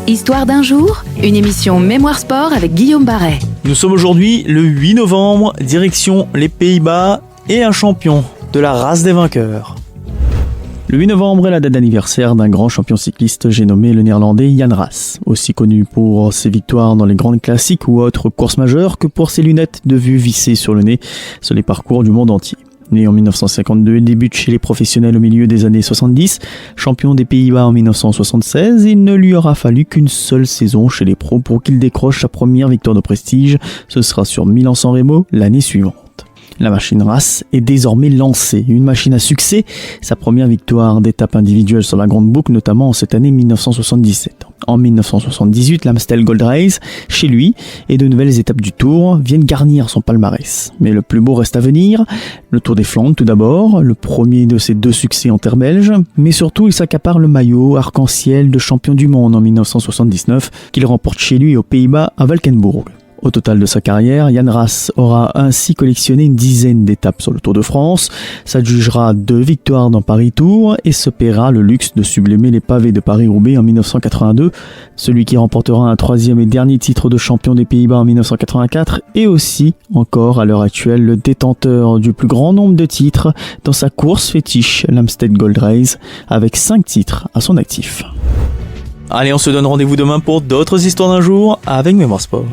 Histoire d'un jour, une émission Mémoire Sport avec Guillaume Barret. Nous sommes aujourd'hui le 8 novembre, direction les Pays-Bas et un champion de la race des vainqueurs. Le 8 novembre est la date d'anniversaire d'un grand champion cycliste, j'ai nommé le néerlandais Jan Raas, aussi connu pour ses victoires dans les grandes classiques ou autres courses majeures que pour ses lunettes de vue vissées sur le nez sur les parcours du monde entier. Né en 1952, il débute chez les professionnels au milieu des années 70. Champion des Pays-Bas en 1976, il ne lui aura fallu qu'une seule saison chez les pros pour qu'il décroche sa première victoire de prestige. Ce sera sur Milan-San Remo l'année suivante. La machine Raas est désormais lancée, une machine à succès. Sa première victoire d'étape individuelle sur la Grande Boucle, notamment en cette année 1977. En 1978, l'Amstel Gold Race, chez lui, et de nouvelles étapes du Tour viennent garnir son palmarès. Mais le plus beau reste à venir. Le Tour des Flandres tout d'abord, le premier de ses deux succès en terre belge, mais surtout il s'accapare le maillot arc-en-ciel de champion du monde en 1979 qu'il remporte chez lui aux Pays-Bas à Valkenburg. Au total de sa carrière, Jan Raas aura ainsi collectionné une dizaine d'étapes sur le Tour de France, s'adjugera 2 victoires dans Paris-Tours et se paiera le luxe de sublimer les pavés de Paris-Roubaix en 1982, celui qui remportera un 3e et dernier titre de champion des Pays-Bas en 1984 et aussi, encore à l'heure actuelle, le détenteur du plus grand nombre de titres dans sa course fétiche, l'Amstel Gold Race, avec 5 titres à son actif. Allez, on se donne rendez-vous demain pour d'autres histoires d'un jour avec Mémoire Sport.